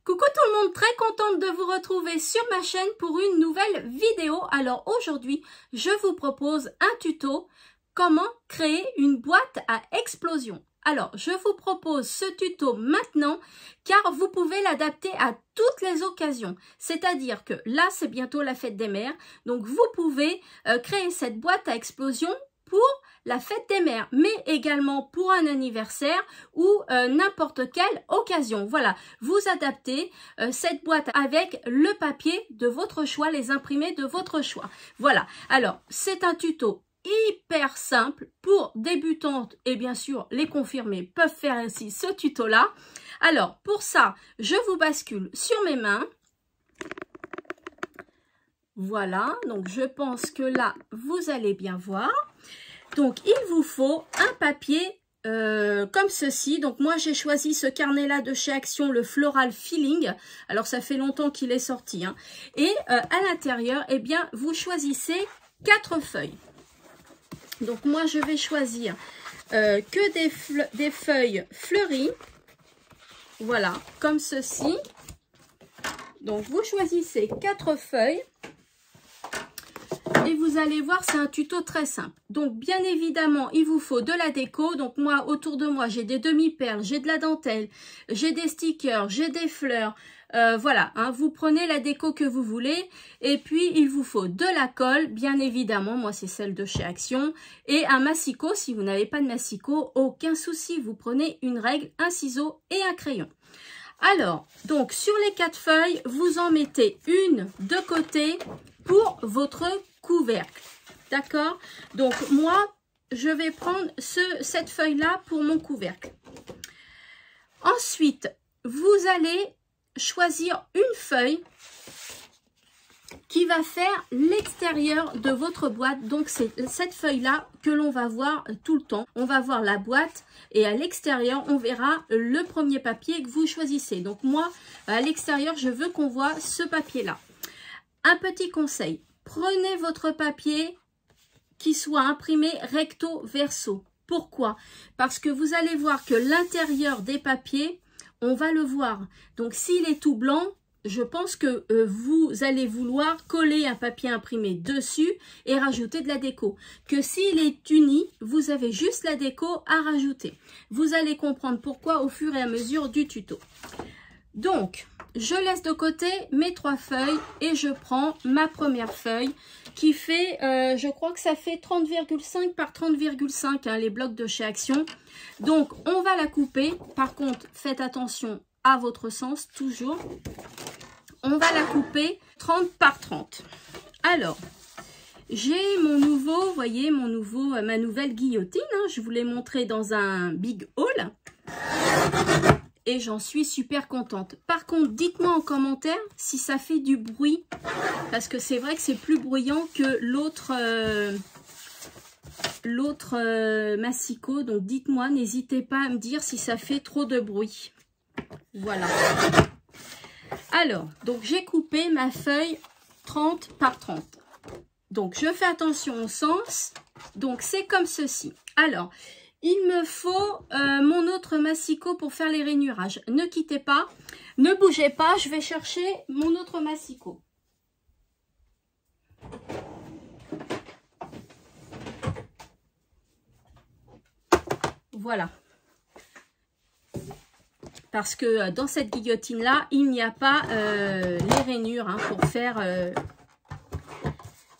Coucou tout le monde, très contente de vous retrouver sur ma chaîne pour une nouvelle vidéo. Alors aujourd'hui, je vous propose un tuto comment créer une boîte à explosion. Alors, je vous propose ce tuto maintenant car vous pouvez l'adapter à toutes les occasions. C'est-à-dire que là, c'est bientôt la fête des mères. Donc, vous pouvez créer cette boîte à explosion pour la fête des mères, mais également pour un anniversaire ou n'importe quelle occasion. Voilà, vous adaptez cette boîte avec le papier de votre choix, les imprimés de votre choix. Voilà, alors c'est un tuto hyper simple pour débutantes et bien sûr les confirmés peuvent faire ainsi ce tuto là. Alors pour ça, je vous bascule sur mes mains. Voilà, donc je pense que là vous allez bien voir. Donc il vous faut un papier comme ceci. Donc moi j'ai choisi ce carnet là de chez Action, le Floral Feeling. Alors ça fait longtemps qu'il est sorti, hein. Et à l'intérieur, eh bien vous choisissez 4 feuilles. Donc moi je vais choisir que des feuilles fleuries. Voilà, comme ceci. Donc vous choisissez 4 feuilles. Et vous allez voir, c'est un tuto très simple. Donc, bien évidemment, il vous faut de la déco. Donc, moi, autour de moi, j'ai des demi-perles, j'ai de la dentelle, j'ai des stickers, j'ai des fleurs. Voilà, hein, vous prenez la déco que vous voulez. Et puis, il vous faut de la colle, bien évidemment. Moi, c'est celle de chez Action. Et un massicot. Si vous n'avez pas de massicot, aucun souci. Vous prenez une règle, un ciseau et un crayon. Alors, donc, sur les 4 feuilles, vous en mettez une de côté pour votre couvercle. D'accord? Donc, moi, je vais prendre cette feuille-là pour mon couvercle. Ensuite, vous allez choisir une feuille qui va faire l'extérieur de votre boîte. Donc, c'est cette feuille-là que l'on va voir tout le temps. On va voir la boîte et à l'extérieur, on verra le premier papier que vous choisissez. Donc, moi, à l'extérieur, je veux qu'on voit ce papier-là. Un petit conseil. Prenez votre papier qui soit imprimé recto verso. Pourquoi? Parce que vous allez voir que l'intérieur des papiers, on va le voir. Donc, s'il est tout blanc, je pense que vous allez vouloir coller un papier imprimé dessus et rajouter de la déco. Que s'il est uni, vous avez juste la déco à rajouter. Vous allez comprendre pourquoi au fur et à mesure du tuto. Donc, je laisse de côté mes 3 feuilles et je prends ma première feuille qui fait, je crois que ça fait 30,5 par 30,5, hein, les blocs de chez Action. Donc, on va la couper. Par contre, faites attention à votre sens, toujours. On va la couper 30 par 30. Alors, j'ai mon nouveau, vous voyez, ma nouvelle guillotine. Hein, je vous l'ai montré dans un big haul. Et j'en suis super contente. Par contre, dites-moi en commentaire si ça fait du bruit. Parce que c'est vrai que c'est plus bruyant que l'autre massicot. Donc, dites-moi, n'hésitez pas à me dire si ça fait trop de bruit. Voilà. Alors, donc j'ai coupé ma feuille 30 par 30. Donc, je fais attention au sens. Donc, c'est comme ceci. Alors, il me faut mon autre massicot pour faire les rainurages. Ne quittez pas, ne bougez pas, je vais chercher mon autre massicot. Voilà. Parce que dans cette guillotine-là, il n'y a pas les rainures, hein,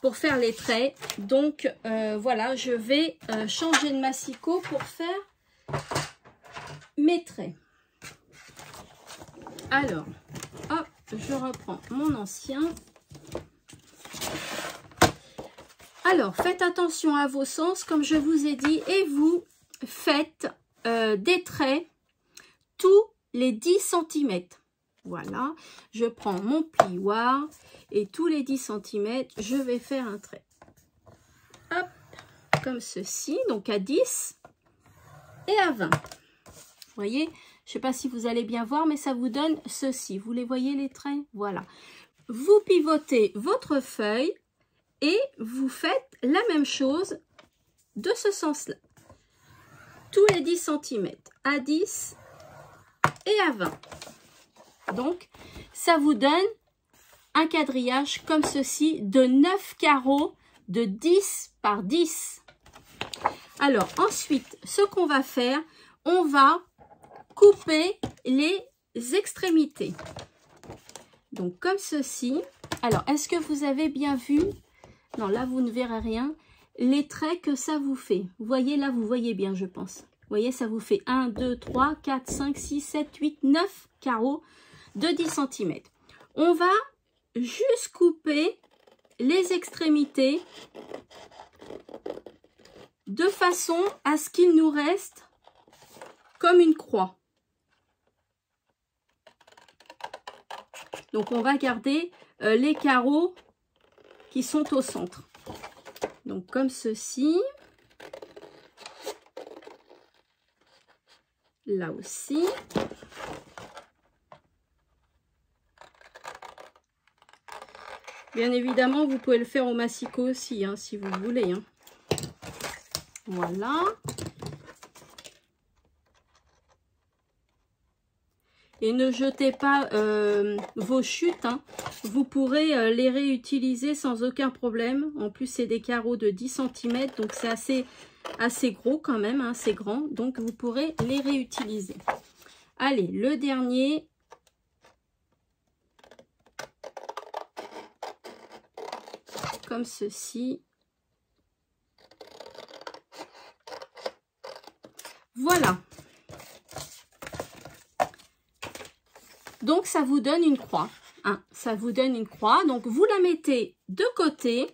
pour faire les traits. Donc, voilà, je vais changer de massicot pour faire mes traits. Alors, hop, je reprends mon ancien. Alors, faites attention à vos sens, comme je vous ai dit, et vous faites des traits tous les 10 cm. Voilà, je prends mon plioir et tous les 10 cm, je vais faire un trait. Hop, comme ceci, donc à 10 et à 20. Vous voyez, je ne sais pas si vous allez bien voir, mais ça vous donne ceci. Vous les voyez les traits? Voilà. Vous pivotez votre feuille et vous faites la même chose de ce sens-là. Tous les 10 cm, à 10 et à 20. Donc, ça vous donne un quadrillage comme ceci de 9 carreaux de 10 par 10. Alors, ensuite, ce qu'on va faire, on va couper les extrémités. Donc, comme ceci. Alors, est-ce que vous avez bien vu? Non, là, vous ne verrez rien. Les traits que ça vous fait. Vous voyez, là, vous voyez bien, je pense. Vous voyez, ça vous fait 1, 2, 3, 4, 5, 6, 7, 8, 9 carreaux de 10 cm. On va juste couper les extrémités de façon à ce qu'il nous reste comme une croix. Donc, on va garder les carreaux qui sont au centre. Donc, comme ceci. Là aussi. Bien évidemment, vous pouvez le faire au massicot aussi, hein, si vous voulez. Hein. Voilà. Et ne jetez pas vos chutes. Hein. Vous pourrez les réutiliser sans aucun problème. En plus, c'est des carreaux de 10 cm. Donc, c'est assez gros quand même. Hein, c'est grand. Donc, vous pourrez les réutiliser. Allez, le dernier. Comme ceci. Voilà. Donc, ça vous donne une croix. Hein, ça vous donne une croix. Donc, vous la mettez de côté.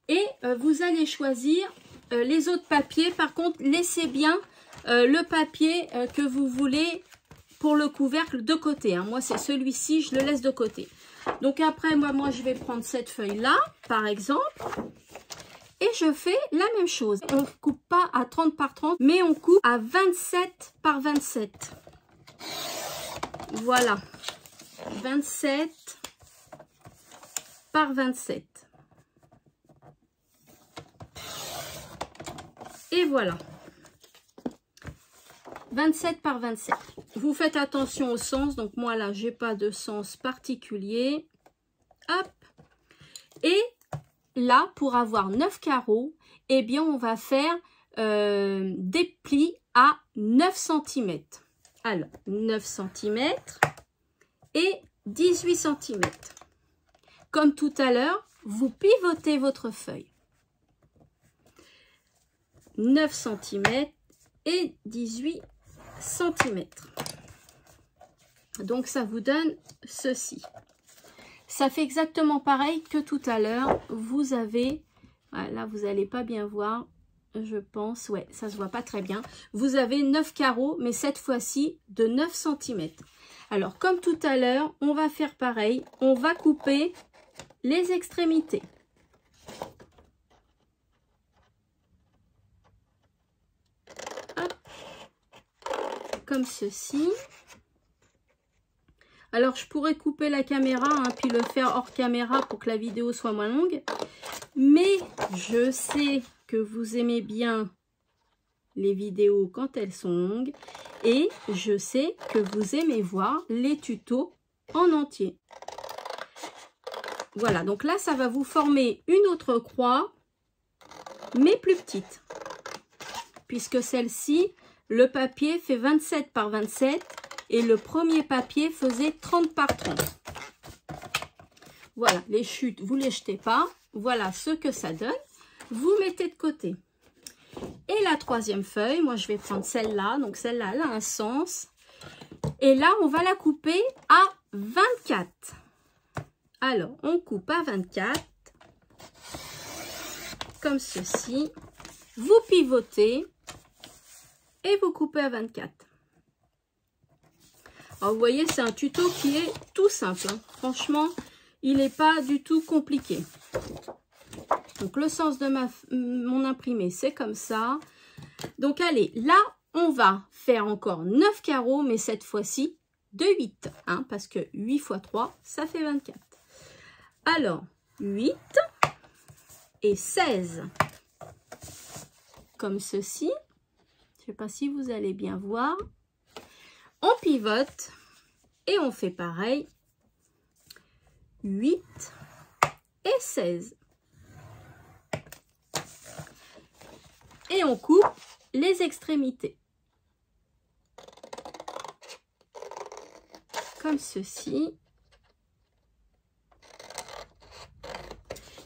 Et vous allez choisir les autres papiers. Par contre, laissez bien le papier que vous voulez pour le couvercle de côté. Hein. Moi, c'est celui-ci, je le laisse de côté. Donc, après, moi, je vais prendre cette feuille-là, par exemple. Et je fais la même chose. On ne coupe pas à 30 par 30, mais on coupe à 27 par 27. Voilà, 27 par 27. Et voilà, 27 par 27. Vous faites attention au sens. Donc moi là, j'ai pas de sens particulier. Hop. Et là, pour avoir 9 carreaux, eh bien, on va faire des plis à 9 cm. Alors, 9 cm et 18 cm. Comme tout à l'heure, vous pivotez votre feuille. 9 cm et 18 cm. Donc, ça vous donne ceci. Ça fait exactement pareil que tout à l'heure. Vous avez, là, vous n'allez pas bien voir. Je pense, ouais, ça se voit pas très bien. Vous avez 9 carreaux, mais cette fois-ci de 9 cm. Alors, comme tout à l'heure, on va faire pareil. On va couper les extrémités. Hop. Comme ceci. Alors, je pourrais couper la caméra, hein, puis le faire hors caméra pour que la vidéo soit moins longue. Mais je sais que vous aimez bien les vidéos quand elles sont longues. Et je sais que vous aimez voir les tutos en entier. Voilà, donc là, ça va vous former une autre croix, mais plus petite. Puisque celle-ci, le papier fait 27 par 27 et le premier papier faisait 30 par 30. Voilà, les chutes, vous ne les jetez pas. Voilà ce que ça donne. Vous mettez de côté. Et la troisième feuille, moi je vais prendre celle-là. Donc celle-là, elle a un sens. Et là, on va la couper à 24. Alors, on coupe à 24. Comme ceci. Vous pivotez. Et vous coupez à 24. Alors, vous voyez, c'est un tuto qui est tout simple. Hein. Franchement, il n'est pas du tout compliqué. Donc, le sens de mon imprimé, c'est comme ça. Donc, allez, là, on va faire encore 9 carreaux, mais cette fois-ci, de 8. Hein, parce que 8 x 3, ça fait 24. Alors, 8 et 16. Comme ceci. Je ne sais pas si vous allez bien voir. On pivote et on fait pareil. 8 et 16. Et on coupe les extrémités. Comme ceci.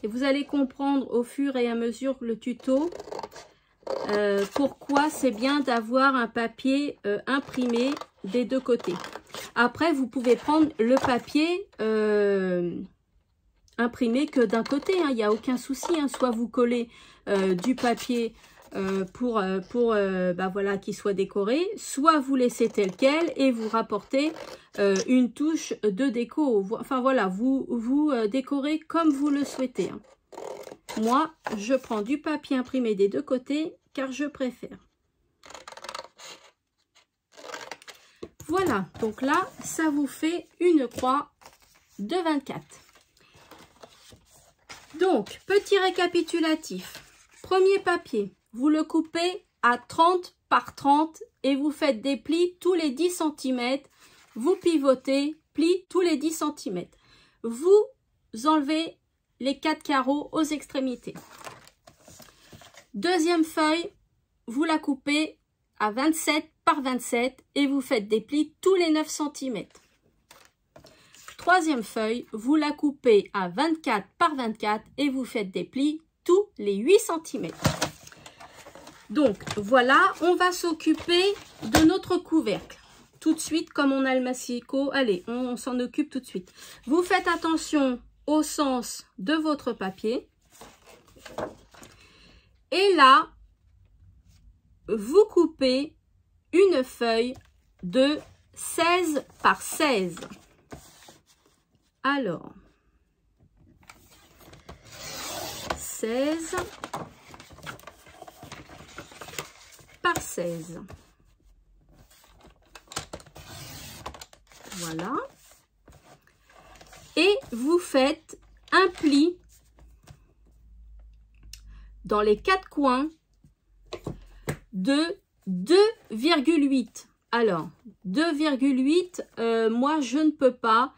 Et vous allez comprendre au fur et à mesure le tuto pourquoi c'est bien d'avoir un papier imprimé des deux côtés. Après, vous pouvez prendre le papier imprimé que d'un côté, il n'y a aucun souci. Hein. Soit vous collez du papier voilà, qu'il soit décoré, soit vous laissez tel quel et vous rapportez une touche de déco. Enfin voilà, vous décorez comme vous le souhaitez. Hein. Moi, je prends du papier imprimé des deux côtés car je préfère. Voilà, donc là, ça vous fait une croix de 24. Donc, petit récapitulatif. Premier papier, vous le coupez à 30 par 30 et vous faites des plis tous les 10 cm. Vous pivotez, plis tous les 10 cm. Vous enlevez les 4 carreaux aux extrémités. Deuxième feuille, vous la coupez à 27 par 27 et vous faites des plis tous les 9 cm. Troisième feuille, vous la coupez à 24 par 24 et vous faites des plis tous les 8 cm. Donc voilà, on va s'occuper de notre couvercle. Tout de suite, comme on a le massicot, allez, on s'en occupe tout de suite. Vous faites attention au sens de votre papier. Et là, vous coupez une feuille de 16 par 16. Alors, 16 par 16. Voilà. Et vous faites un pli dans les 4 coins de 2,8. Alors, 2,8, moi je ne peux pas.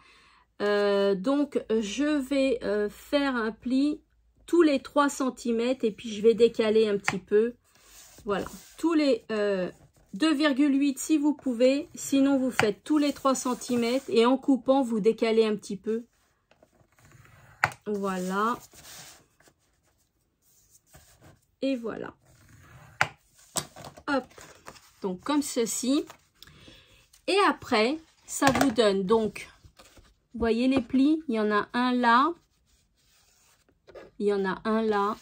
Donc, je vais faire un pli tous les 3 cm et puis je vais décaler un petit peu. Voilà, tous les 2,8 si vous pouvez. Sinon, vous faites tous les 3 cm et en coupant, vous décalez un petit peu. Voilà. Et voilà. Hop. Donc, comme ceci. Et après, ça vous donne donc... Vous voyez les plis, il y en a un là, il y en a un là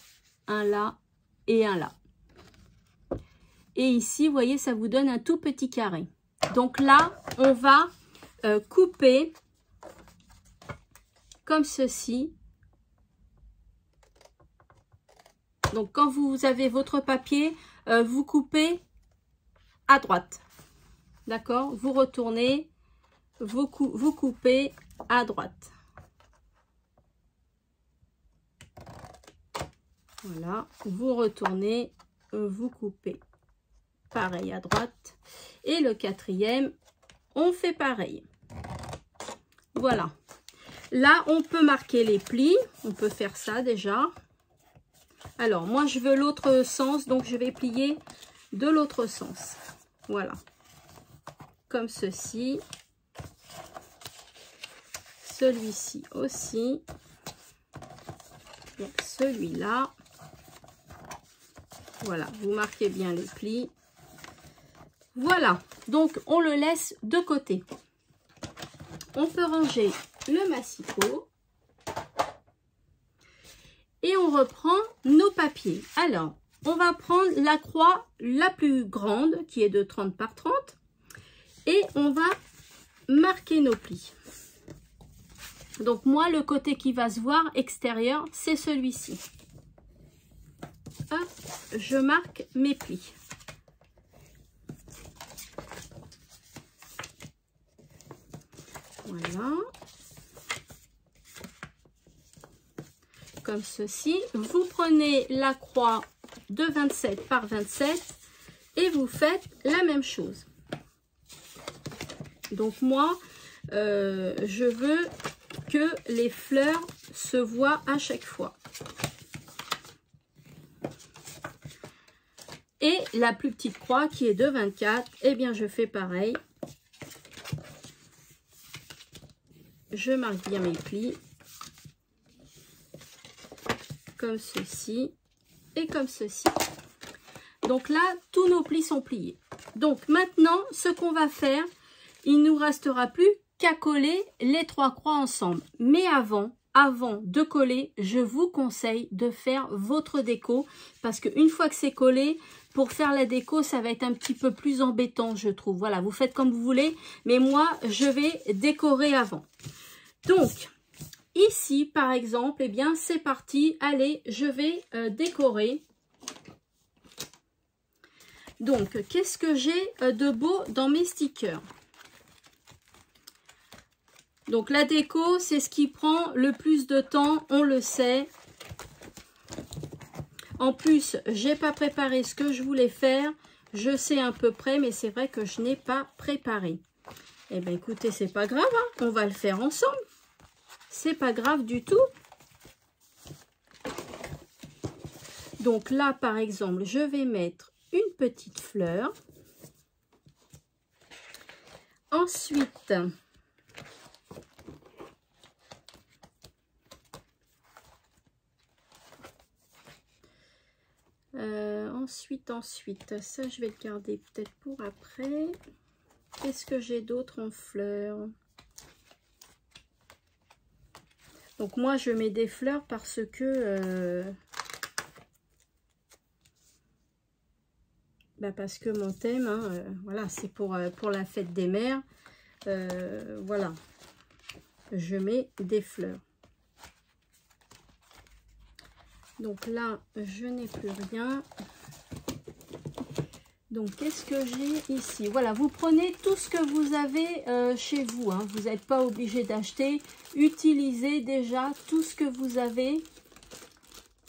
et un là. Et ici, vous voyez, ça vous donne un tout petit carré. Donc là, on va couper comme ceci. Donc quand vous avez votre papier, vous coupez à droite. D'accord? Vous retournez, vous coupez à droite. Voilà, vous retournez, vous coupez pareil à droite. Et le quatrième, on fait pareil. Voilà. Là, on peut marquer les plis. On peut faire ça déjà. Alors, moi, je veux l'autre sens, donc je vais plier de l'autre sens. Voilà. Comme ceci. Celui-ci aussi. Celui-là. Voilà, vous marquez bien les plis. Voilà, donc on le laisse de côté. On peut ranger le massicot. Et on reprend nos papiers. Alors, on va prendre la croix la plus grande, qui est de 30 par 30. Et on va marquer nos plis. Donc moi, le côté qui va se voir extérieur, c'est celui-ci. Hop, je marque mes plis. Voilà. Comme ceci. Vous prenez la croix de 27 par 27 et vous faites la même chose. Donc moi, je veux que les fleurs se voient à chaque fois. Et la plus petite croix qui est de 24, eh bien je fais pareil. Je marque bien mes plis. Comme ceci et comme ceci. Donc là, tous nos plis sont pliés. Donc maintenant, ce qu'on va faire, il ne nous restera plus qu'à coller les 3 croix ensemble. Mais avant de coller, je vous conseille de faire votre déco parce qu'une fois que c'est collé, pour faire la déco, ça va être un petit peu plus embêtant, je trouve. Voilà, vous faites comme vous voulez, mais moi, je vais décorer avant. Donc, ici, par exemple, eh bien, c'est parti. Allez, je vais décorer. Donc, qu'est-ce que j'ai de beau dans mes stickers? Donc, la déco, c'est ce qui prend le plus de temps, on le sait. En plus, j'ai pas préparé ce que je voulais faire. Je sais à peu près, mais c'est vrai que je n'ai pas préparé. Eh bien, écoutez, c'est pas grave, hein, on va le faire ensemble. C'est pas grave du tout. Donc là, par exemple, je vais mettre une petite fleur. Ensuite, ensuite, ça je vais le garder peut-être pour après. Qu'est-ce que j'ai d'autre en fleurs? Donc moi je mets des fleurs parce que parce que mon thème, hein, voilà, c'est pour la fête des mères. Voilà, je mets des fleurs. Donc là, je n'ai plus rien. Donc, qu'est-ce que j'ai ici? Voilà, vous prenez tout ce que vous avez chez vous. Hein. Vous n'êtes pas obligé d'acheter. Utilisez déjà tout ce que vous avez.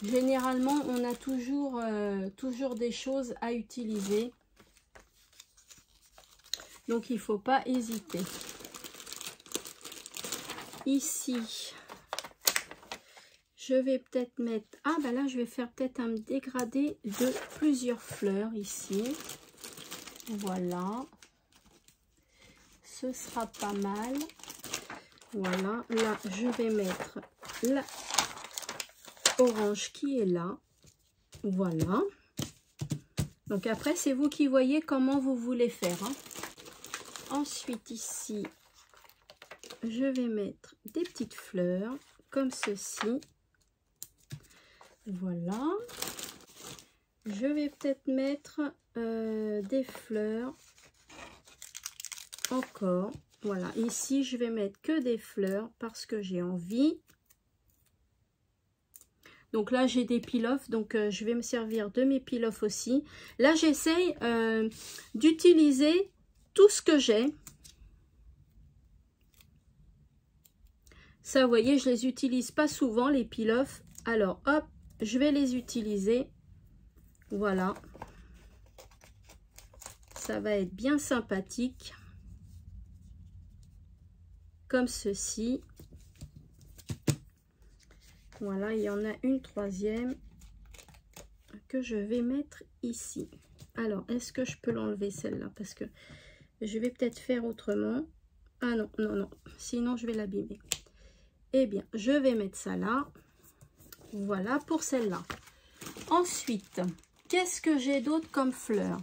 Généralement, on a toujours des choses à utiliser. Donc, il ne faut pas hésiter. Ici, je vais peut-être mettre... Ah, ben là, je vais faire peut-être un dégradé de plusieurs fleurs ici. Voilà. Ce sera pas mal. Voilà. Là, je vais mettre la orange qui est là. Voilà. Donc après, c'est vous qui voyez comment vous voulez faire. Hein. Ensuite, ici, je vais mettre des petites fleurs comme ceci. Voilà. Je vais peut-être mettre des fleurs encore. Voilà. Ici, je vais mettre que des fleurs parce que j'ai envie. Donc là, j'ai des peel-off. Donc, je vais me servir de mes peel-off aussi. Là, j'essaye d'utiliser tout ce que j'ai. Ça, vous voyez, je les utilise pas souvent, les peel-off. Alors, hop, je vais les utiliser. Voilà. Ça va être bien sympathique. Comme ceci. Voilà, il y en a une troisième que je vais mettre ici. Alors, est-ce que je peux l'enlever celle-là? Parce que je vais peut-être faire autrement. Ah non, non, non. Sinon, je vais l'abîmer. Eh bien, je vais mettre ça là. Voilà pour celle-là. Ensuite, qu'est-ce que j'ai d'autre comme fleurs?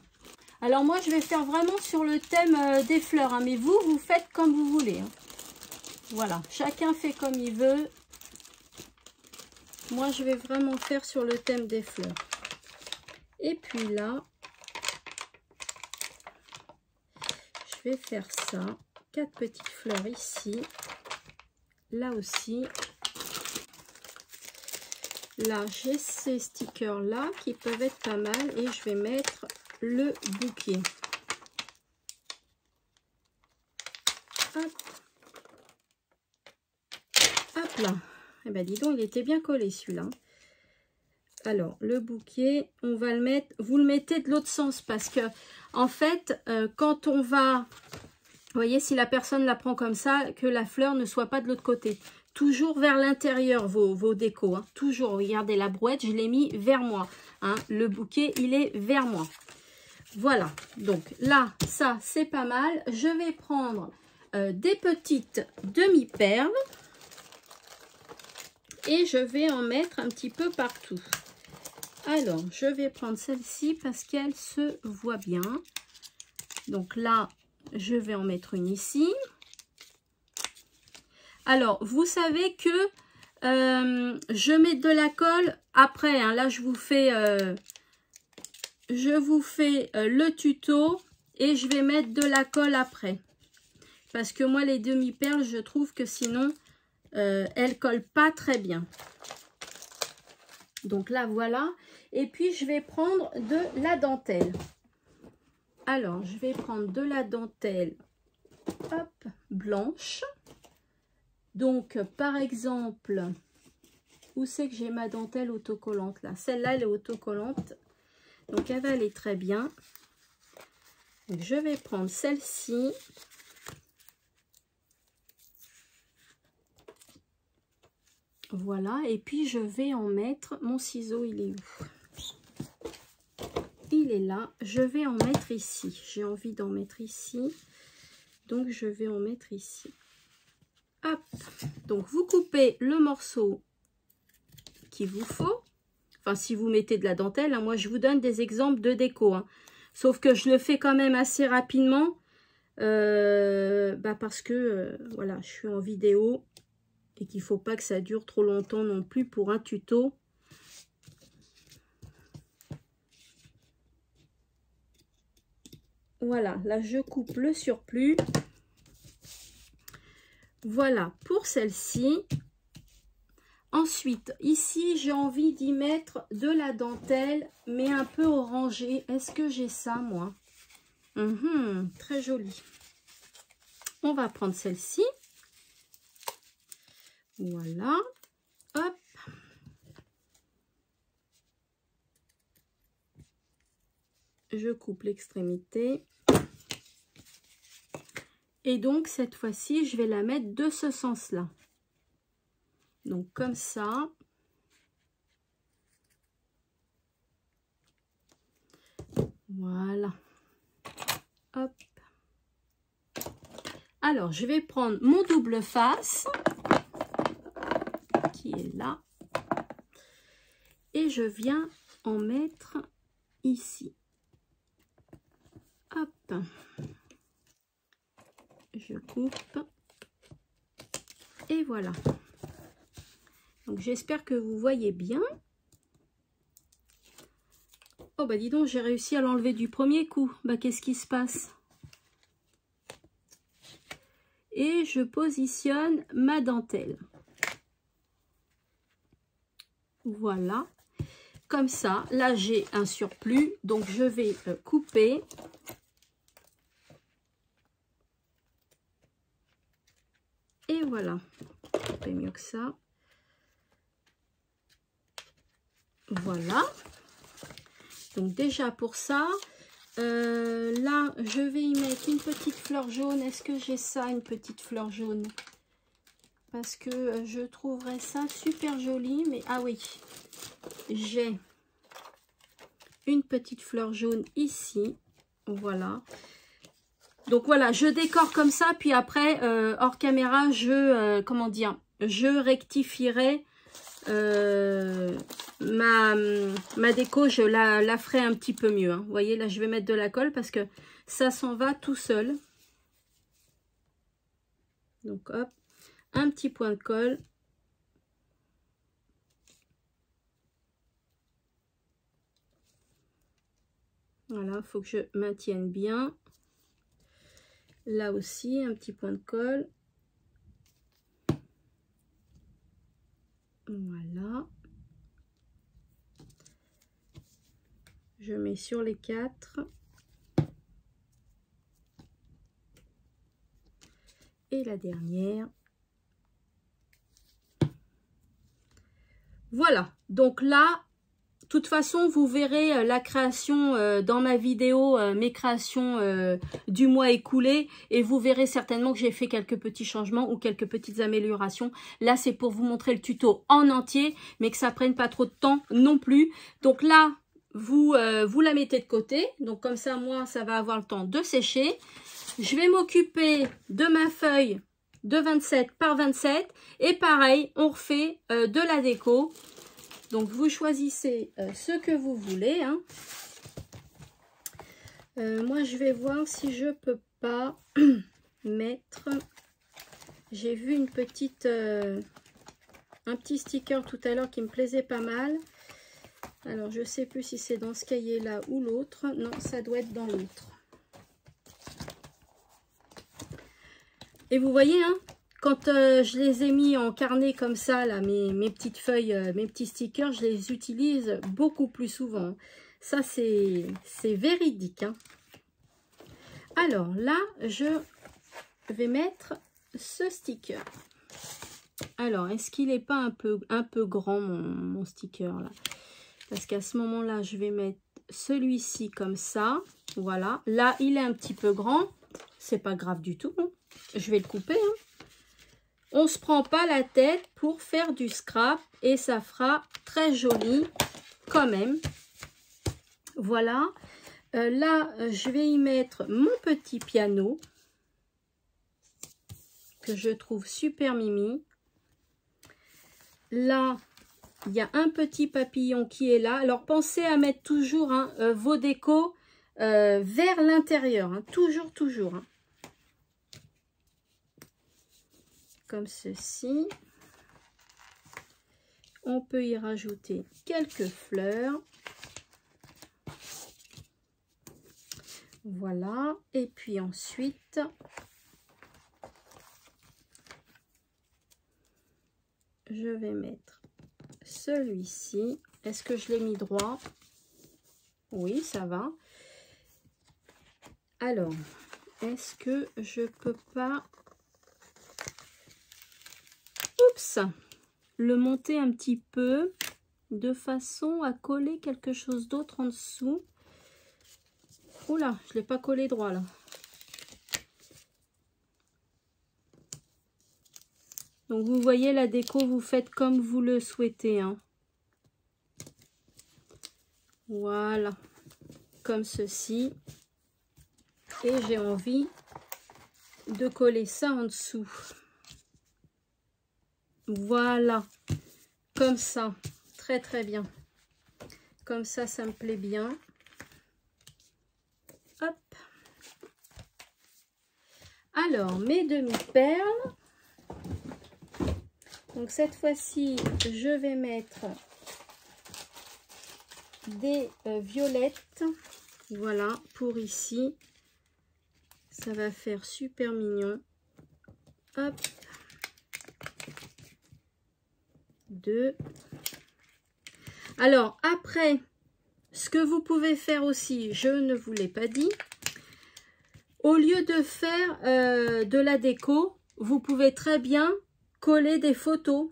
Alors moi, je vais faire vraiment sur le thème des fleurs. Hein, mais vous faites comme vous voulez. Hein. Voilà, chacun fait comme il veut. Moi, je vais vraiment faire sur le thème des fleurs. Et puis là, je vais faire ça. 4 petites fleurs ici. Là aussi. Là, j'ai ces stickers là qui peuvent être pas mal. Et je vais mettre le bouquet. Hop. Hop là. Eh ben dis donc, il était bien collé celui-là. Alors, le bouquet, on va le mettre... Vous le mettez de l'autre sens parce que, en fait, quand on va voyez, si la personne la prend comme ça, que la fleur ne soit pas de l'autre côté. Toujours vers l'intérieur vos décos. Hein. Toujours, regardez la brouette, je l'ai mis vers moi. Hein. Le bouquet, il est vers moi. Voilà, donc là, ça, c'est pas mal. Je vais prendre des petites demi-perles. Et je vais en mettre un petit peu partout. Alors, je vais prendre celle-ci parce qu'elle se voit bien. Donc là, je vais en mettre une ici. Alors, vous savez que je mets de la colle après. Hein, là, je vous fais le tuto et je vais mettre de la colle après. Parce que moi, les demi-perles, je trouve que sinon, elles ne collent pas très bien. Donc là, voilà. Et puis, je vais prendre de la dentelle. Alors, je vais prendre de la dentelle hop, blanche. Donc, par exemple, où c'est que j'ai ma dentelle autocollante là? Celle-là, elle est autocollante. Donc, elle va aller très bien. Donc, je vais prendre celle-ci. Voilà. Et puis, je vais en mettre... Mon ciseau, il est où? Il est là. Je vais en mettre ici. J'ai envie d'en mettre ici. Donc, je vais en mettre ici. Hop. Donc, vous coupez le morceau qu'il vous faut. Enfin, si vous mettez de la dentelle, hein, moi, je vous donne des exemples de déco. Hein. Sauf que je le fais quand même assez rapidement. Parce que, voilà, je suis en vidéo. Et qu'il ne faut pas que ça dure trop longtemps non plus pour un tuto. Voilà, là, je coupe le surplus. Voilà pour celle-ci. Ensuite, ici, j'ai envie d'y mettre de la dentelle, mais un peu orangée. Est-ce que j'ai ça, moi? Très joli. On va prendre celle-ci. Voilà. Hop. Je coupe l'extrémité. Et donc, cette fois-ci, je vais la mettre de ce sens-là. Donc, comme ça. Voilà. Hop. Alors, je vais prendre mon double face, qui est là. Et je viens en mettre ici. Hop. Je coupe. Et voilà. Donc, j'espère que vous voyez bien. Oh, bah dis donc, j'ai réussi à l'enlever du premier coup. Bah, qu'est-ce qui se passe? Et je positionne ma dentelle. Voilà. Comme ça, là, j'ai un surplus. Donc, je vais couper. Et voilà. Couper mieux que ça. Voilà. Donc, déjà pour ça, là, je vais y mettre une petite fleur jaune. Est-ce que j'ai ça, une petite fleur jaune? Parce que je trouverais ça super joli. Mais, ah oui, j'ai une petite fleur jaune ici. Voilà. Donc, voilà, je décore comme ça. Puis après, hors caméra, comment dire, je rectifierai ma déco, je la ferai un petit peu mieux. Hein. Vous voyez, là, je vais mettre de la colle parce que ça s'en va tout seul. Donc, hop, un petit point de colle. Voilà, il faut que je maintienne bien. Là aussi, un petit point de colle. Voilà. Je mets sur les 4. Et la dernière. Voilà. Donc là, De toute façon, vous verrez la création dans ma vidéo, mes créations du mois écoulé. Et vous verrez certainement que j'ai fait quelques petits changements ou quelques petites améliorations. Là, c'est pour vous montrer le tuto en entier, mais que ça prenne pas trop de temps non plus. Donc là, vous la mettez de côté. Donc comme ça, moi, ça va avoir le temps de sécher. Je vais m'occuper de ma feuille de 27 par 27. Et pareil, on refait de la déco. Donc, vous choisissez ce que vous voulez. Hein. Moi, je vais voir si je peux pas mettre... J'ai vu un petit sticker tout à l'heure qui me plaisait pas mal. Alors, je sais plus si c'est dans ce cahier-là ou l'autre. Non, ça doit être dans l'autre. Et vous voyez, hein, quand je les ai mis en carnet comme ça, là, mes petites feuilles, mes petits stickers, je les utilise beaucoup plus souvent. Ça, c'est véridique. Hein. Alors là, je vais mettre ce sticker. Alors, est-ce qu'il n'est pas un peu grand, mon sticker, là? Parce qu'à ce moment-là, je vais mettre celui-ci comme ça. Voilà. Là, il est un petit peu grand. C'est pas grave du tout. Hein. Je vais le couper, hein. On ne se prend pas la tête pour faire du scrap et ça fera très joli quand même. Voilà. Là, je vais y mettre mon petit piano que je trouve super mimi. Là, il y a un petit papillon qui est là. Alors, pensez à mettre toujours hein, vos décos vers l'intérieur. Hein. Toujours, toujours. Hein. Comme ceci. On peut y rajouter quelques fleurs. Voilà. Et puis ensuite, je vais mettre celui-ci. Est-ce que je l'ai mis droit? Oui, ça va. Alors, est-ce que je peux pas... Oups, le monter un petit peu de façon à coller quelque chose d'autre en dessous. Oula, je ne l'ai pas collé droit là. Donc vous voyez la déco, vous faites comme vous le souhaitez. Hein. Voilà, comme ceci. Et j'ai envie de coller ça en dessous. Voilà, comme ça, très très bien. Comme ça, ça me plaît bien. Hop. Alors, mes demi-perles. Donc cette fois-ci, je vais mettre des violettes. Voilà, pour ici. Ça va faire super mignon. Hop. 2. Alors après, ce que vous pouvez faire aussi, je ne vous l'ai pas dit, au lieu de faire de la déco, vous pouvez très bien coller des photos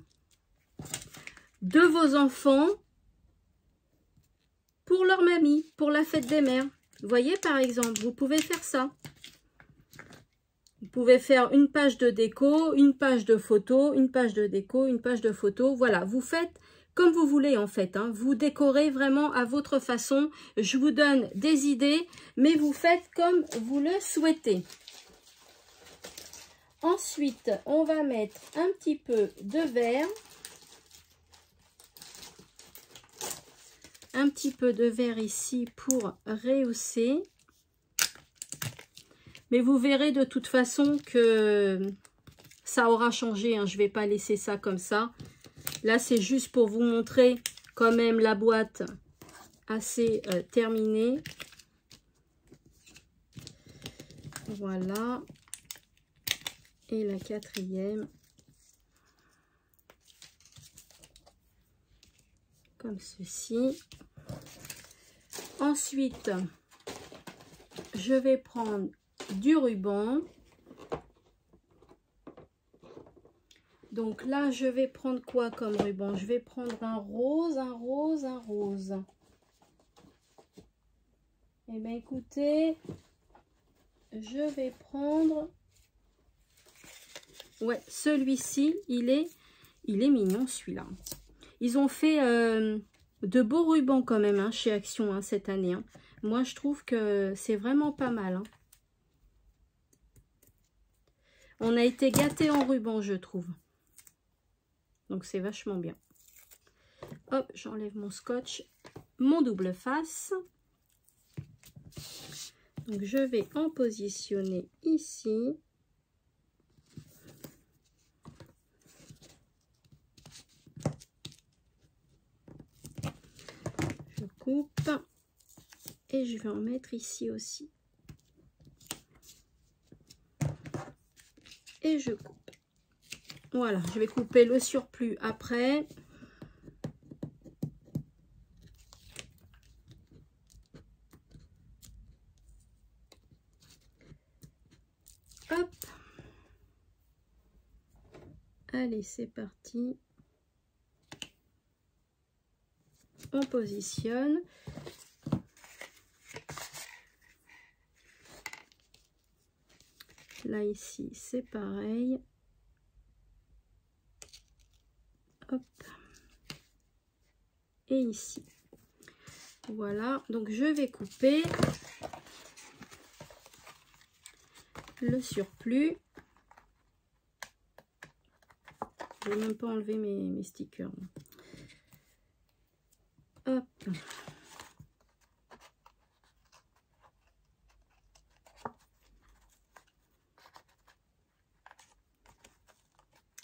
de vos enfants pour leur mamie, pour la fête des mères. Vous voyez par exemple, vous pouvez faire ça. Vous pouvez faire une page de déco, une page de photos, une page de déco, une page de photos. Voilà, vous faites comme vous voulez en fait. Hein. Vous décorez vraiment à votre façon. Je vous donne des idées, mais vous faites comme vous le souhaitez. Ensuite, on va mettre un petit peu de vert. Un petit peu de vert ici pour rehausser. Mais vous verrez de toute façon que ça aura changé. Hein. Je ne vais pas laisser ça comme ça. Là, c'est juste pour vous montrer quand même la boîte assez terminée. Voilà. Et la quatrième. Comme ceci. Ensuite, je vais prendre du ruban. Donc là, je vais prendre quoi comme ruban? Je vais prendre un rose, un rose, un rose. Eh bien, écoutez, je vais prendre... Ouais, celui-ci, il est mignon, celui-là. Ils ont fait de beaux rubans quand même hein, chez Action hein, cette année. Hein. Moi, je trouve que c'est vraiment pas mal. Hein. On a été gâtés en ruban, je trouve. Donc, c'est vachement bien. Hop, j'enlève mon scotch, mon double face. Donc, je vais en positionner ici. Je coupe. Et je vais en mettre ici aussi. Et je coupe. Voilà, je vais couper le surplus après. Hop. Allez, c'est parti. On positionne. Là, ici, c'est pareil. Hop. Et ici. Voilà, donc je vais couper le surplus. Je vais même pas enlever mes stickers. Hop.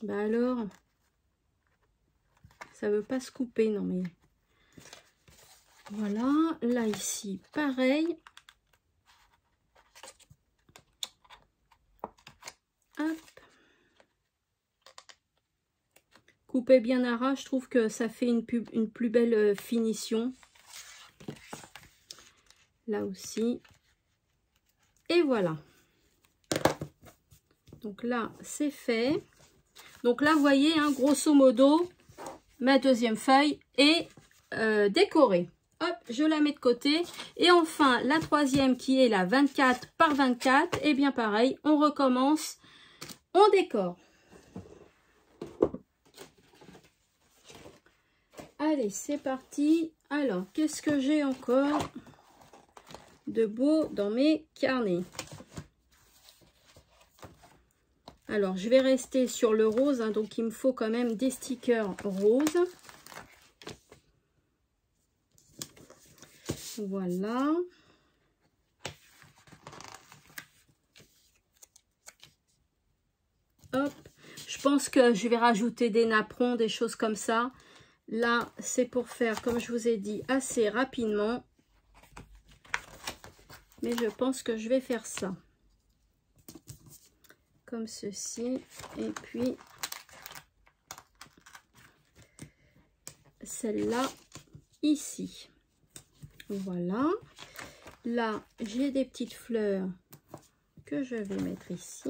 Bah alors, ça veut pas se couper, non mais... Voilà, là ici, pareil. Hop. Couper bien à ras, je trouve que ça fait une plus belle finition. Là aussi. Et voilà. Donc là, c'est fait. Donc là, vous voyez, hein, grosso modo, ma deuxième feuille est décorée. Hop, je la mets de côté. Et enfin, la troisième qui est la 24 par 24. Et bien pareil, on recommence, on décore. Allez, c'est parti. Alors, qu'est-ce que j'ai encore de beau dans mes carnets? Alors, je vais rester sur le rose, hein, donc il me faut quand même des stickers roses. Voilà. Hop. Je pense que je vais rajouter des napperons, des choses comme ça. Là, c'est pour faire, comme je vous ai dit, assez rapidement. Mais je pense que je vais faire ça. Comme ceci. Et puis, celle-là, ici. Voilà. Là, j'ai des petites fleurs que je vais mettre ici.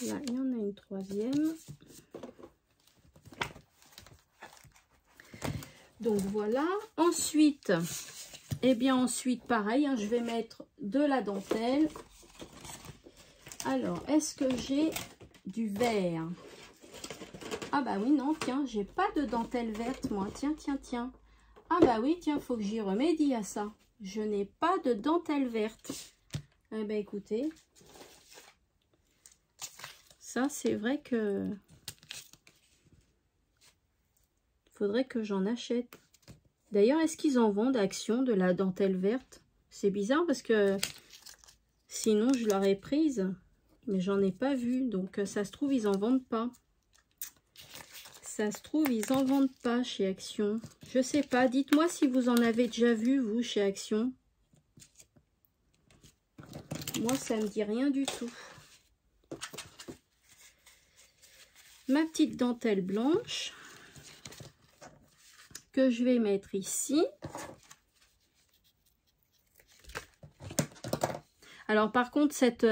Là, il y en a une troisième. Donc voilà. Ensuite, eh bien ensuite, pareil, hein, je vais mettre de la dentelle. Alors, est-ce que j'ai du vert? Ah bah oui, non, tiens, j'ai pas de dentelle verte, moi. Tiens, tiens, tiens. Ah bah oui, tiens, faut que j'y remédie à ça. Je n'ai pas de dentelle verte. Eh ben écoutez, ça c'est vrai que faudrait que j'en achète. D'ailleurs, est-ce qu'ils en vendent à Action de la dentelle verte? C'est bizarre parce que sinon je l'aurais prise, mais j'en ai pas vu. Donc ça se trouve ils en vendent pas. Ça se trouve ils en vendent pas chez Action. Je sais pas. Dites-moi si vous en avez déjà vu vous chez Action. Moi ça me dit rien du tout. Ma petite dentelle blanche que je vais mettre ici. Alors par contre, cette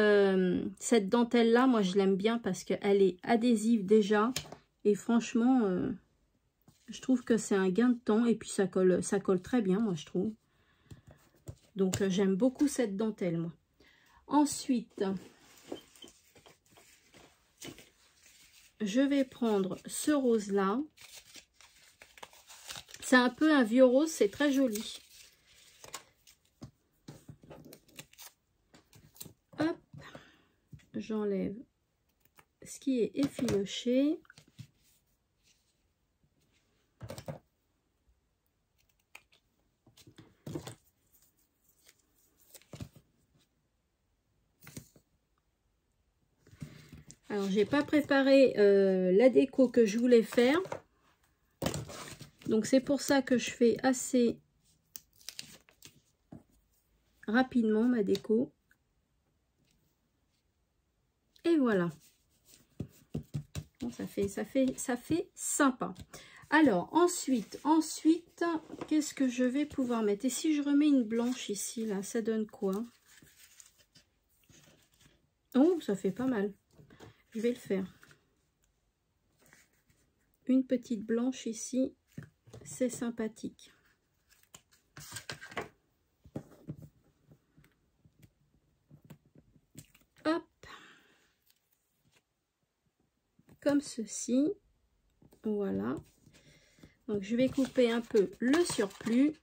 dentelle-là, moi je l'aime bien parce qu'elle est adhésive déjà. Et franchement, je trouve que c'est un gain de temps. Et puis ça colle très bien, moi je trouve. Donc j'aime beaucoup cette dentelle, moi. Ensuite, je vais prendre ce rose-là. C'est un peu un vieux rose, c'est très joli. Hop, j'enlève ce qui est effiloché. Alors, j'ai pas préparé la déco que je voulais faire. Donc, c'est pour ça que je fais assez rapidement ma déco. Et voilà. Bon, ça fait sympa. Alors, ensuite, qu'est-ce que je vais pouvoir mettre? Et si je remets une blanche ici, là, ça donne quoi? Oh, ça fait pas mal. Je vais le faire. Une petite blanche ici, c'est sympathique. Hop. Comme ceci. Voilà. Donc, je vais couper un peu le surplus.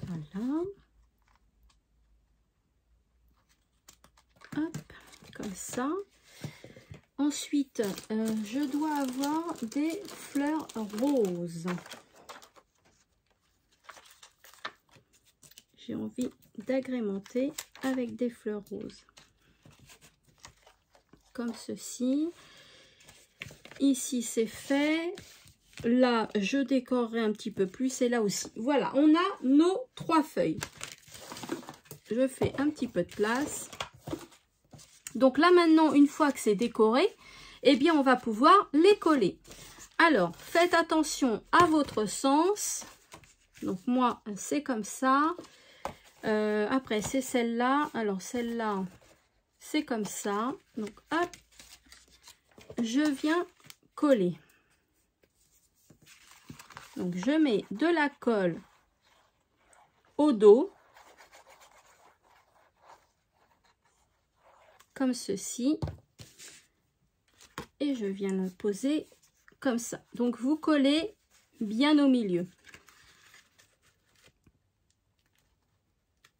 Voilà. Hop, comme ça. Ensuite, je dois avoir des fleurs roses. J'ai envie d'agrémenter avec des fleurs roses. Comme ceci. Ici, c'est fait. Là, je décorerai un petit peu plus. Et là aussi. Voilà, on a nos 3 feuilles. Je fais un petit peu de place. Donc là, maintenant, une fois que c'est décoré, eh bien, on va pouvoir les coller. Alors, faites attention à votre sens. Donc, moi, c'est comme ça. Après, c'est celle-là. Alors, celle-là, c'est comme ça. Donc, hop, je viens coller. Donc, je mets de la colle au dos. Comme ceci. Et je viens le poser comme ça. Donc, vous collez bien au milieu.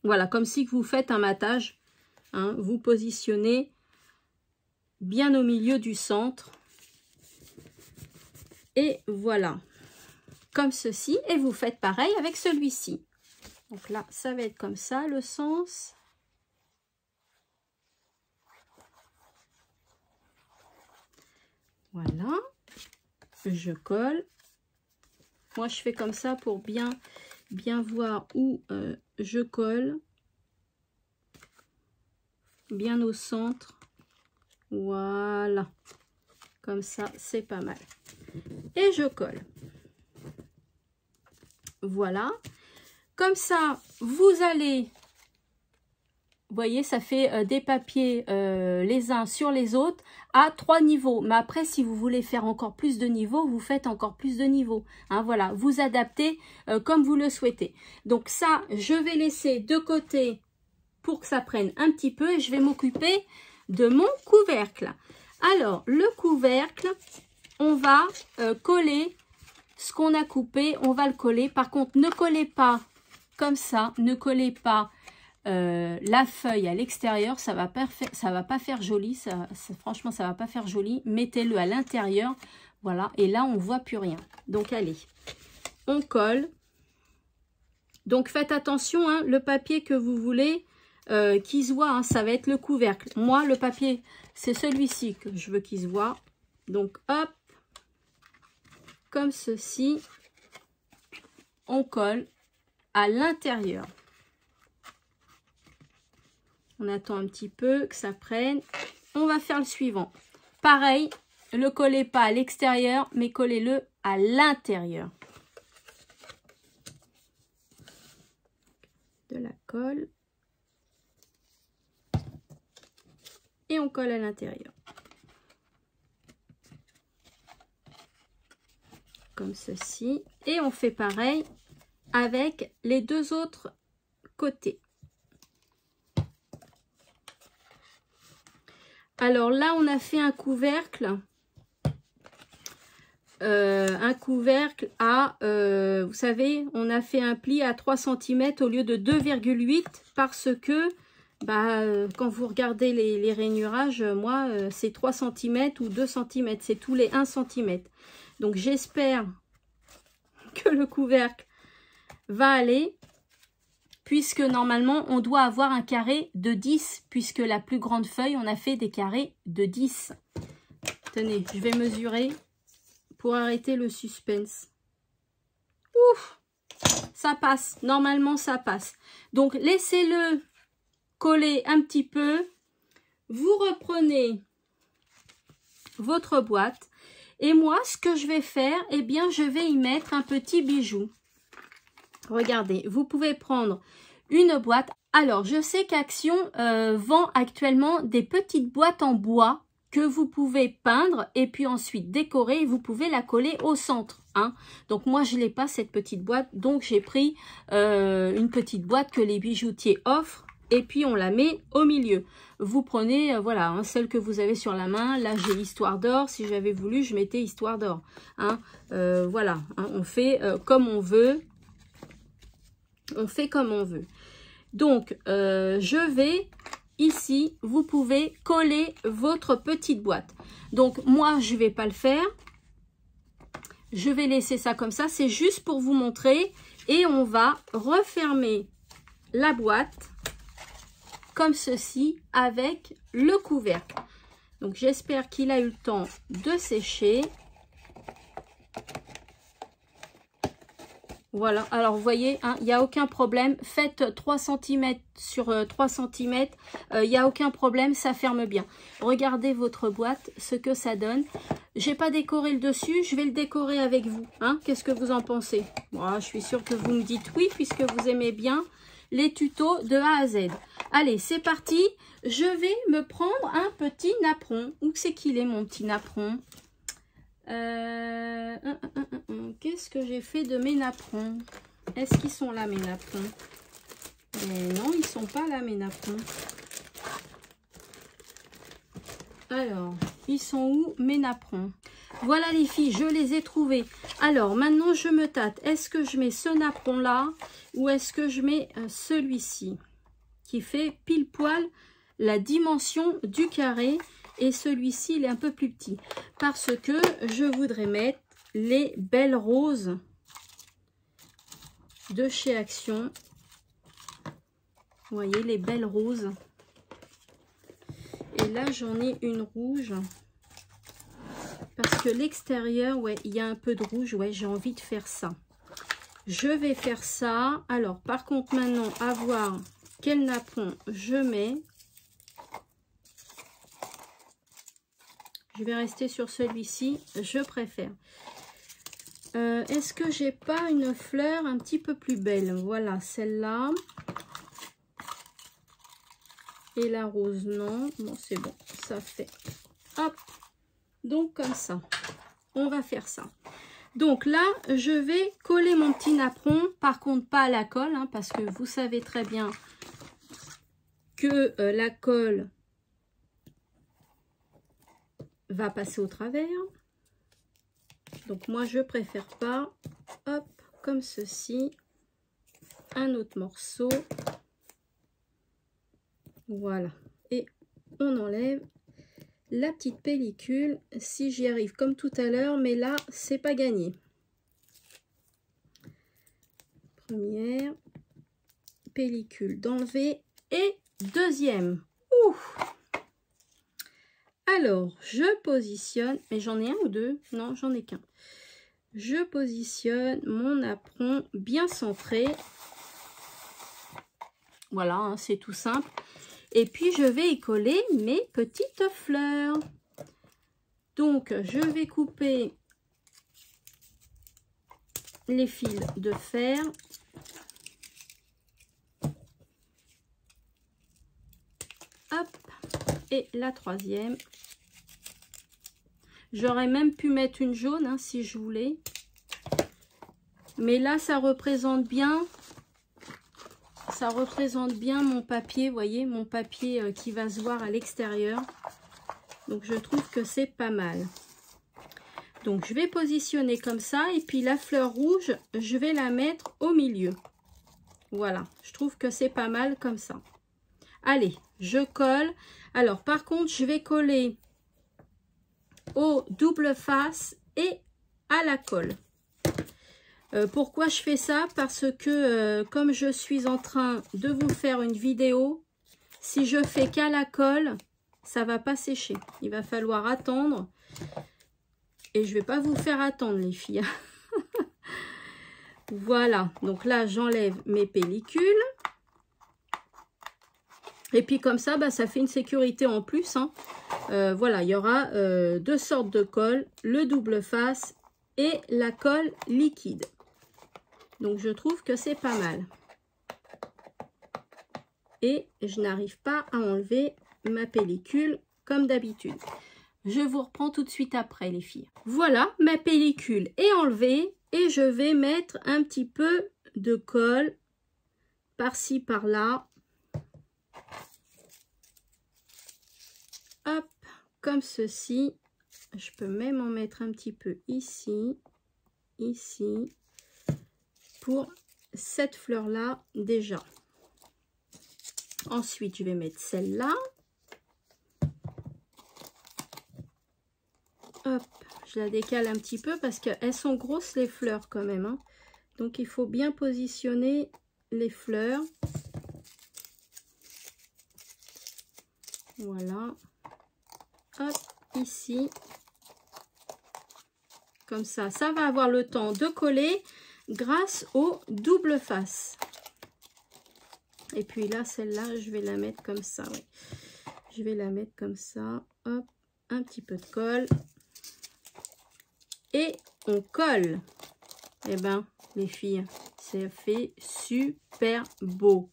Voilà, comme si vous faites un matage. Hein, vous positionnez bien au milieu du centre. Et voilà. Comme ceci. Et vous faites pareil avec celui-ci. Donc là, ça va être comme ça, le sens. Voilà. Je colle. Moi, je fais comme ça pour bien voir où je colle. Bien au centre. Voilà. Comme ça, c'est pas mal. Et je colle. Voilà. Comme ça, vous allez... Vous voyez, ça fait des papiers les uns sur les autres à 3 niveaux. Mais après, si vous voulez faire encore plus de niveaux, vous faites encore plus de niveaux. Hein, voilà, vous adaptez comme vous le souhaitez. Donc ça, je vais laisser de côté pour que ça prenne un petit peu. Et je vais m'occuper de mon couvercle. Alors, le couvercle, on va coller ce qu'on a coupé. On va le coller. Par contre, ne collez pas comme ça. Ne collez pas la feuille à l'extérieur, ça va pas faire joli, franchement ça va pas faire joli. Mettez-le à l'intérieur, voilà, et là on voit plus rien. Donc allez, on colle. Donc faites attention, hein, le papier que vous voulez qu'il se voit, hein, ça va être le couvercle. Moi le papier c'est celui-ci que je veux qu'il se voit. Donc hop, comme ceci, on colle à l'intérieur. On attend un petit peu que ça prenne. On va faire le suivant. Pareil, ne le collez pas à l'extérieur, mais collez-le à l'intérieur. De la colle. et on colle à l'intérieur. Comme ceci. Et on fait pareil avec les deux autres côtés. Alors là, on a fait un couvercle. À, vous savez, on a fait un pli à 3 cm au lieu de 2,8 parce que quand vous regardez les rainurages, moi, c'est 3 cm ou 2 cm, c'est tous les 1 cm. Donc, j'espère que le couvercle va aller, puisque normalement, on doit avoir un carré de 10, puisque la plus grande feuille, on a fait des carrés de 10. Tenez, je vais mesurer pour arrêter le suspense. Ouf, ça passe. Normalement, ça passe. Donc, laissez-le coller un petit peu. Vous reprenez votre boîte. Et moi, ce que je vais faire, eh bien, je vais y mettre un petit bijou. Regardez, vous pouvez prendre une boîte. Alors, je sais qu'Action vend actuellement des petites boîtes en bois que vous pouvez peindre et puis ensuite décorer. Et vous pouvez la coller au centre. Hein. Donc, moi, je n'ai pas cette petite boîte. Donc, j'ai pris une petite boîte que les bijoutiers offrent. Et puis, on la met au milieu. Vous prenez, voilà, hein, celle que vous avez sur la main. Là, j'ai Histoire d'or. Si j'avais voulu, je mettais Histoire d'or. Hein. Voilà, hein, on fait comme on veut. On fait comme on veut. Donc, je vais ici, vous pouvez coller votre petite boîte. Donc, moi, je ne vais pas le faire. Je vais laisser ça comme ça. C'est juste pour vous montrer. Et on va refermer la boîte comme ceci avec le couvercle. Donc, j'espère qu'il a eu le temps de sécher. Voilà, alors vous voyez, il n'y a aucun problème. Faites 3 cm sur 3 cm, il n'y a aucun problème, ça ferme bien. Regardez votre boîte, ce que ça donne. J'ai pas décoré le dessus, je vais le décorer avec vous. Hein. Qu'est-ce que vous en pensez? Bon, je suis sûre que vous me dites oui, puisque vous aimez bien les tutos de A à Z. Allez, c'est parti. Je vais me prendre un petit napperon. Où c'est qu'il est, mon petit napperon? Qu'est-ce que j'ai fait de mes napperons? Est-ce qu'ils sont là, mes napperons? Mais non, ils sont pas là, mes napperons. Alors, ils sont où, mes napperons? Voilà, les filles, je les ai trouvés. Alors, maintenant, je me tâte. Est-ce que je mets ce napperon-là ou est-ce que je mets celui-ci qui fait pile poil la dimension du carré? Et celui-ci, il est un peu plus petit. Parce que je voudrais mettre les belles roses de chez Action. Vous voyez, les belles roses. Et là, j'en ai une rouge. Parce que l'extérieur, ouais, il y a un peu de rouge. Ouais, j'ai envie de faire ça. Je vais faire ça. Alors, par contre, maintenant, à voir quel napperon je mets. Je vais rester sur celui-ci, je préfère. Est-ce que j'ai pas une fleur un petit peu plus belle? Voilà, celle-là. Et la rose, non. Bon, c'est bon, ça fait. Hop. Donc, comme ça. On va faire ça. Donc là, je vais coller mon petit napperon. Par contre, pas à la colle, hein, parce que vous savez très bien que la colle va passer au travers. Donc moi je préfère pas. Hop, comme ceci. Un autre morceau. Voilà. Et on enlève la petite pellicule si j'y arrive comme tout à l'heure, mais là c'est pas gagné. Première pellicule d'enlever et deuxième. Ouf. Alors, je positionne, mais j'en ai un ou deux? Non, j'en ai qu'un. Je positionne mon napperon bien centré. Voilà, hein, c'est tout simple. Et puis, je vais y coller mes petites fleurs. Donc, je vais couper les fils de fer. Hop. Et la troisième. J'aurais même pu mettre une jaune hein, si je voulais. Mais là, ça représente bien mon papier, vous voyez, mon papier qui va se voir à l'extérieur. Donc, je trouve que c'est pas mal. Donc, je vais positionner comme ça. Et puis, la fleur rouge, je vais la mettre au milieu. Voilà, je trouve que c'est pas mal comme ça. Allez, je colle. Alors, par contre, je vais coller au double face et à la colle. Pourquoi je fais ça? Parce que comme je suis en train de vous faire une vidéo, si je fais qu'à la colle, ça va pas sécher. Il va falloir attendre. Et je vais pas vous faire attendre les filles. Voilà, donc là j'enlève mes pellicules. Et puis comme ça, bah, ça fait une sécurité en plus. Hein. Voilà, il y aura deux sortes de colle, le double face et la colle liquide. Donc je trouve que c'est pas mal. Et je n'arrive pas à enlever ma pellicule comme d'habitude. Je vous reprends tout de suite après les filles. Voilà, ma pellicule est enlevée et je vais mettre un petit peu de colle par-ci par-là. Hop, comme ceci. Je peux même en mettre un petit peu ici, ici, pour cette fleur-là déjà. Ensuite, je vais mettre celle-là. Hop, je la décale un petit peu parce qu'elles sont grosses les fleurs quand même. Hein. Donc, il faut bien positionner les fleurs. Voilà. Hop, ici. Comme ça, ça va avoir le temps de coller grâce au double face. Et puis là, celle-là, je vais la mettre comme ça. Oui. Je vais la mettre comme ça. Hop, un petit peu de colle. Et on colle. Eh ben, les filles, ça fait super beau.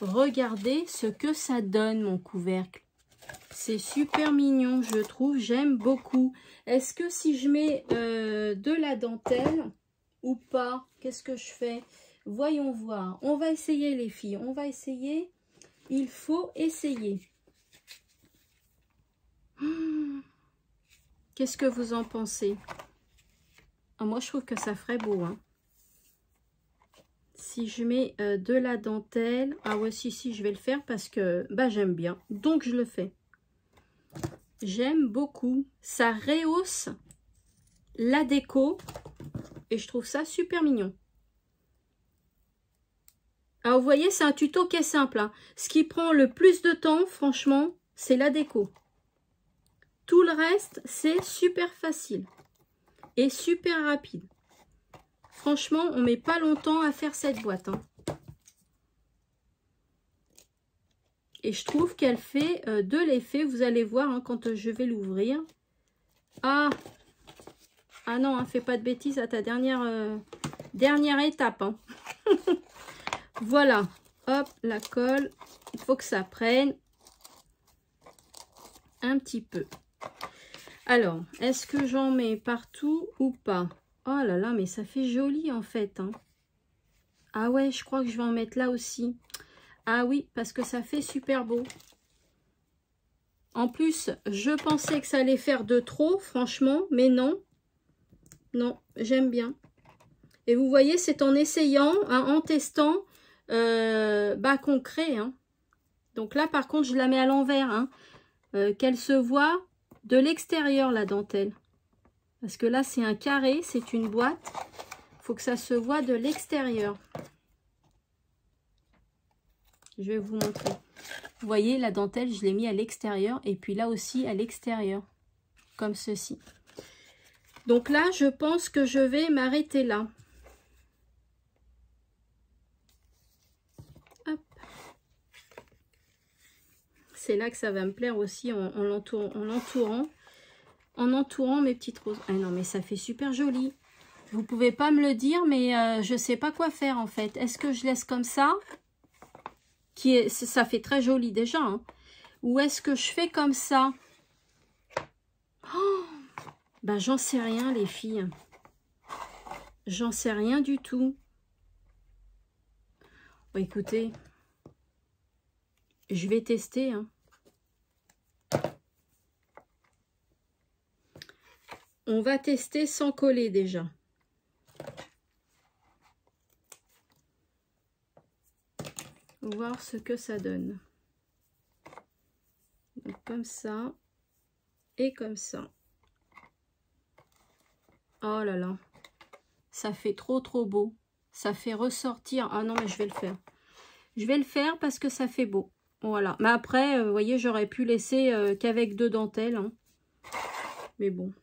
Regardez ce que ça donne, mon couvercle. C'est super mignon, je trouve. J'aime beaucoup. Est-ce que si je mets de la dentelle ou pas, qu'est-ce que je fais? Voyons voir. On va essayer, les filles. On va essayer. Il faut essayer. Qu'est-ce que vous en pensez? Ah, moi, je trouve que ça ferait beau. Hein. Si je mets de la dentelle. Ah ouais, si, je vais le faire parce que bah, j'aime bien. Donc, je le fais. J'aime beaucoup. Ça rehausse la déco. Et je trouve ça super mignon. Alors, vous voyez, c'est un tuto qui est simple. Hein. Ce qui prend le plus de temps, franchement, c'est la déco. Tout le reste, c'est super facile. Et super rapide. Franchement, on met pas longtemps à faire cette boîte. Hein. Et je trouve qu'elle fait de l'effet. Vous allez voir hein, quand je vais l'ouvrir. Ah non, hein, fais pas de bêtises à ta dernière étape. Hein. Voilà. Hop, la colle. Il faut que ça prenne un petit peu. Alors, est-ce que j'en mets partout ou pas? Oh là là, mais ça fait joli en fait. Hein. Ah ouais, je crois que je vais en mettre là aussi. Ah oui, parce que ça fait super beau. En plus, je pensais que ça allait faire de trop, franchement, mais non. Non, j'aime bien. Et vous voyez, c'est en essayant, hein, en testant, qu'on crée. Hein. Donc là, par contre, je la mets à l'envers, hein, qu'elle se voit de l'extérieur, la dentelle. Parce que là, c'est un carré, c'est une boîte. Il faut que ça se voit de l'extérieur. Je vais vous montrer. Vous voyez, la dentelle, je l'ai mis à l'extérieur. Et puis là aussi, à l'extérieur. Comme ceci. Donc là, je pense que je vais m'arrêter là. Hop. C'est là que ça va me plaire aussi en l'entourant mes petites roses. Ah non, mais ça fait super joli. Vous pouvez pas me le dire, mais je sais pas quoi faire en fait. Est-ce que je laisse comme ça? Ça fait très joli déjà. Hein. Ou est-ce que je fais comme ça? Oh, ben, j'en sais rien, les filles. J'en sais rien du tout. Bon, écoutez, je vais tester, hein. On va tester sans coller déjà. Voir ce que ça donne. Donc, comme ça et comme ça. Oh là là, ça fait trop beau. Ça fait ressortir. Ah non, mais je vais le faire. Je vais le faire parce que ça fait beau. Voilà. Mais après, vous voyez, j'aurais pu laisser qu'avec 2 dentelles, hein. Mais bon.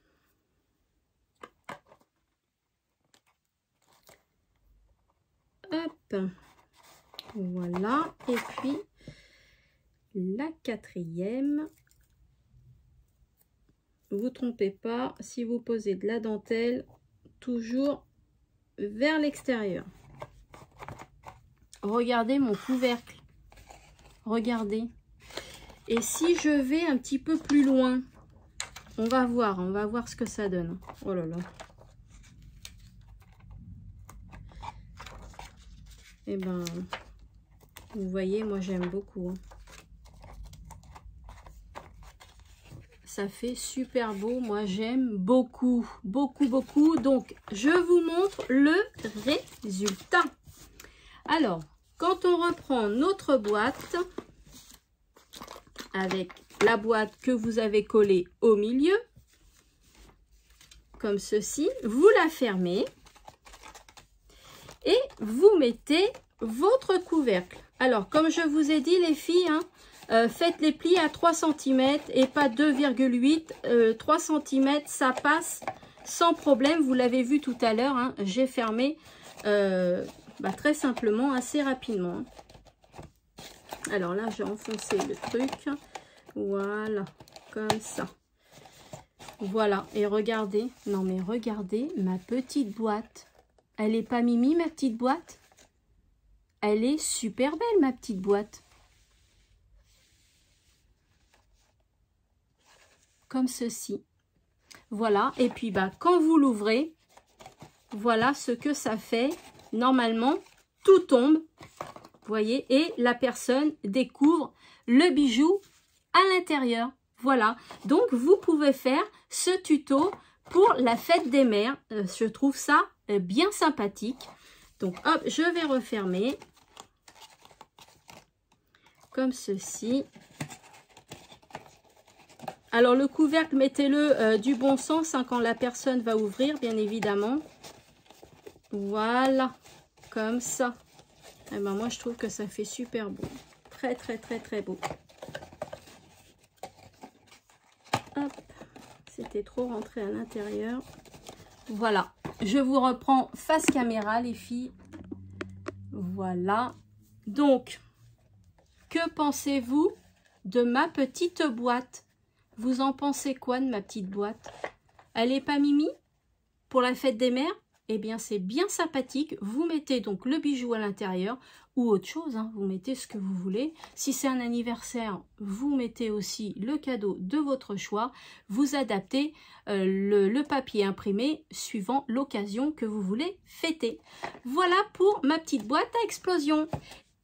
Hop. Voilà. Et puis, la 4e. Vous trompez pas. Si vous posez de la dentelle, toujours vers l'extérieur. Regardez mon couvercle. Regardez. Et si je vais un petit peu plus loin, on va voir ce que ça donne. Oh là là. Eh ben, vous voyez, moi j'aime beaucoup. Ça fait super beau. Moi j'aime beaucoup. Donc, je vous montre le résultat. Alors, quand on reprend notre boîte, avec la boîte que vous avez collée au milieu, comme ceci, vous la fermez et vous mettez votre couvercle. Alors, comme je vous ai dit, les filles, hein, faites les plis à 3 cm et pas 2,8. 3 cm, ça passe sans problème. Vous l'avez vu tout à l'heure, hein, j'ai fermé très simplement, assez rapidement. Alors là, j'ai enfoncé le truc. Voilà, comme ça. Voilà, et regardez. Non, mais regardez ma petite boîte. Elle est pas mimi, ma petite boîte? Elle est super belle, ma petite boîte. Comme ceci. Voilà, et puis quand vous l'ouvrez, voilà ce que ça fait. Normalement, tout tombe, vous voyez, et la personne découvre le bijou à l'intérieur. Voilà, donc vous pouvez faire ce tuto pour la fête des mères. Je trouve ça bien sympathique. Donc hop, je vais refermer comme ceci. Alors le couvercle, mettez-le du bon sens, hein, quand la personne va ouvrir, bien évidemment. Voilà, comme ça. Et ben moi je trouve que ça fait super beau. Très beau. Hop, c'était trop rentré à l'intérieur. Voilà, je vous reprends face caméra, les filles. Voilà. Donc, que pensez-vous de ma petite boîte? Vous en pensez quoi de ma petite boîte? Elle est pas mimi pour la fête des mères? Eh bien, c'est bien sympathique. Vous mettez donc le bijou à l'intérieur ou autre chose, hein. Vous mettez ce que vous voulez. Si c'est un anniversaire, vous mettez aussi le cadeau de votre choix. Vous adaptez le papier imprimé suivant l'occasion que vous voulez fêter. Voilà pour ma petite boîte à explosion.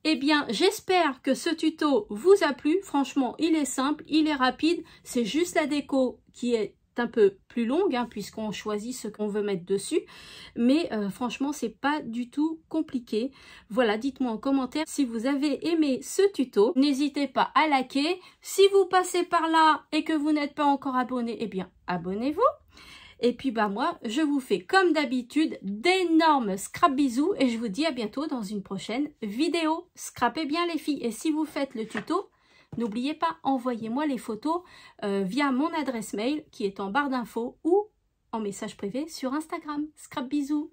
Eh bien, j'espère que ce tuto vous a plu. Franchement, il est simple, il est rapide. C'est juste la déco qui est un peu plus longue, hein, puisqu'on choisit ce qu'on veut mettre dessus, mais franchement c'est pas du tout compliqué. Voilà, dites-moi en commentaire si vous avez aimé ce tuto. N'hésitez pas à liker. Si vous passez par là et que vous n'êtes pas encore abonné, eh bien abonnez-vous. Et puis moi je vous fais comme d'habitude d'énormes scrap bisous et je vous dis à bientôt dans une prochaine vidéo. Scrapez bien les filles, et si vous faites le tuto, n'oubliez pas, envoyez-moi les photos via mon adresse mail qui est en barre d'infos ou en message privé sur Instagram. Scrap bisous.